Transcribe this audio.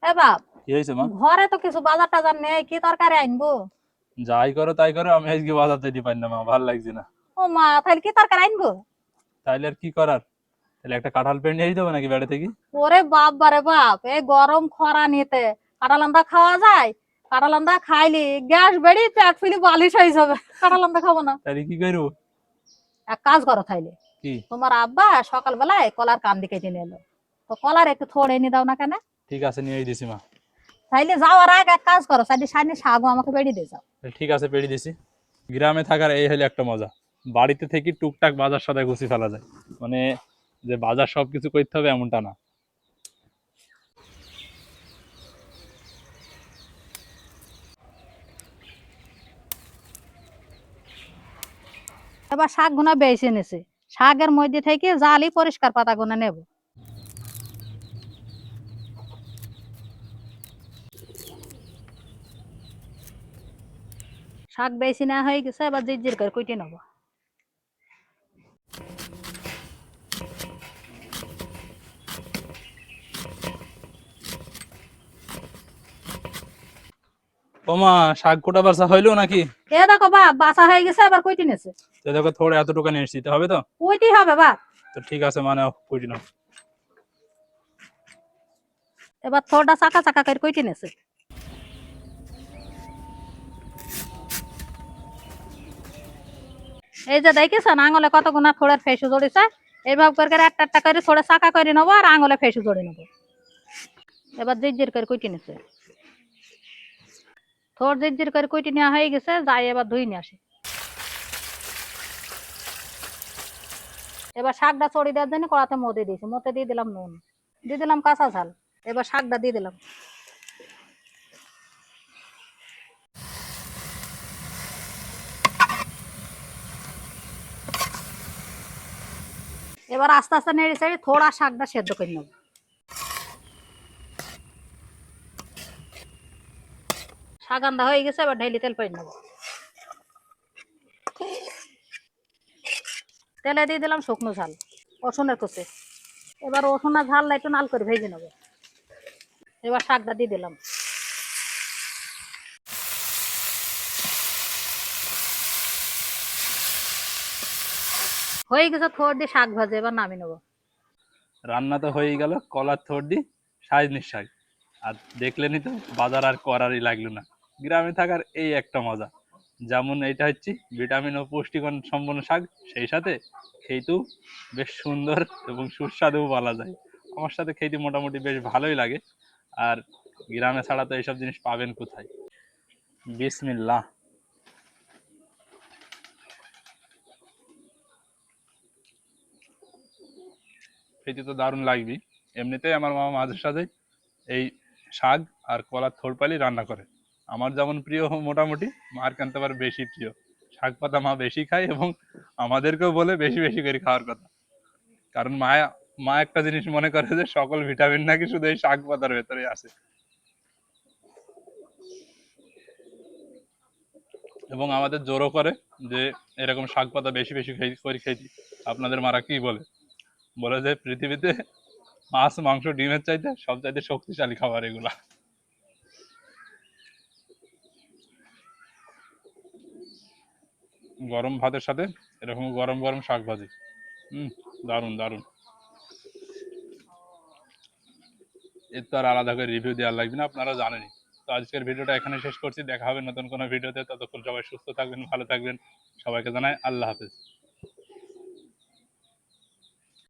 এ বাপ, কি হয়েছে মা? ঘরে তো কিছু বাজার টাজার নেই, কি তরকারি আনবো? যাই করো তাই করো, আমি আজকে বাজার যেতে পারি না মা, ভালো লাগছে না। ও মা, তাহলে কি তরকারি আনবো? তাইলে আর কি করার? তাহলে একটা কাঁঠাল পেড়ে নিয়ে দেবো নাকি বেড়ে থেকে? ওরে বাপ বারে বাপ, এই গরম খরা নিতে কাঁঠালান্দা খাওয়া যায়? কাঁঠালান্দা খাইলি গ্যাস বেড়ি, পেট ফুলি বালিশ হয়ে যাবে। কাঁঠালান্দা খাবো না। তাহলে কি করবো? এক কাজ করো তাইলে, কি? তোমার আব্বা সকালবেলায় কলার কান্দি কেটে নিয়ে এলো, তো কলার একটু থোড় এনে দাও না কেন? ঠিক আছে, নিয়েই দিছি মা। তাইলে যাওয়ার আগে এক কাজ করো, সাইডে সাইডে শাকও আমাকে বেড়ে দিয়ে যাও। ঠিক আছে, পেড়ে দিছি। গ্রামে থাকার এই হলো একটা মজা, বাড়িতে থেকে টুকটাক বাজার সদাই গুছি ফেলা যায়। মানে যে বাজার সবকিছু করতে হবে এমনটা না। এবার শাক গুনা বেছে নিছে, শাকের মধ্যে থেকে জালি পরিষ্কার পাতা গুনা নেব। শাক বেশি না হয়ে গেছে, এবার জির করে কুইটে নেব। ও মা, শাক কোটা বাছা হইলো নাকি? এ দেখো বাপ, বাসা হয়ে গেছে, এবার কুইটে নিছে। তো দেখো, থোড়ে এতটুকু নিয়ে এসছি, তো হবে তো? কুইটি হবে বাপ। তো ঠিক আছে, মানে কুইটি নাও। এবার থোড়া চাকা চাকা করে কুইটে নিছে। এই যে দেখেছেন আঙুলে কত গুণা থোড়ের ফেসু জড়িছে, এইভাবে করে একটা একটা করে থোড়ে চাকা করে নেবো আর আঙুলে ফেসু জড়ি নেবো। এবার জির করে কুইটে নিছে, থোড় জির করে কুইটে নেওয়া হয়ে গেছে, যাই এবার ধুই নিয়ে আসি। এবার শাকটা চড়ি দেওয়ার জন্য কড়াতে মধ্যে দিয়েছি, মধ্যে দিয়ে দিলাম নুন, দিয়ে দিলাম কাঁচা ঝাল। এবার শাকটা দিয়ে দিলাম। এবার আস্তে আস্তে নেড়ে চেড়ে থোড়া শাকটা সেদ্ধ করে নেব। শাক আন্দা হয়ে গেছে, এবার ঢেলি তেল পেয়ে নেব। তেলে দিয়ে দিলাম শুকনো ঝাল, রসুনের কুচি। এবার রসুনের ঝালটা একটু নাল করে ভেজে নেব। এবার শাকটা দিয়ে দিলাম। হয়ে গেছে থোড় দিয়ে শাক ভাজে, এবার নামিয়ে নেবো। রান্না তো হয়েই গেল, কলার থোড় দি সাজনির শাক। আর দেখলেনই তো, বাজার আর করারই লাগলো না। গ্রামে থাকার এই একটা মজা। যেমন এটা হচ্ছে ভিটামিন ও পুষ্টিগুণ সম্পন্ন শাক, সেই সাথে খেতেও বেশ সুন্দর এবং সুস্বাদুও বলা যায়। আমার সাথে খেতে মোটামুটি বেশ ভালোই লাগে। আর গ্রামে ছাড়া তো এইসব জিনিস পাবেন কোথায়? বিসমিল্লাহ। খেতে তো দারুণ লাগবে। এমনিতেই আমার মামা মাঝে সাঝে এই শাক আর কলার থোড়পালি রান্না করে। আমার যেমন প্রিয়, মোটামুটি মার কানতে আবার বেশি প্রিয়। শাক পাতা মা বেশি খায় এবং আমাদেরকেও বলে বেশি বেশি করে খাওয়ার কথা। কারণ মা একটা জিনিস মনে করে যে সকল ভিটামিন নাকি শুধু এই শাক পাতার ভেতরে আছে। এবং আমাদের জোরও করে যে এরকম শাক পাতা বেশি বেশি করে খেতে। আপনাদের মারা কি বলে? বলে যে পৃথিবীতে মাছ মাংস ডিমের চাইতে সব চাইতে শক্তিশালী খাবার এগুলা। গরম ভাতের সাথে এরকম গরম গরম শাক ভাজি, দারুণ দারুণ। এর তো আর আলাদা করে রিভিউ দেওয়ার লাগবে না, আপনারা জানেনই। তো আজকের ভিডিওটা এখানে শেষ করছি, দেখা হবে নতুন কোনো ভিডিওতে। ততক্ষণ সবাই সুস্থ থাকবেন, ভালো থাকবেন। সবাইকে জানাই আল্লাহ হাফেজ।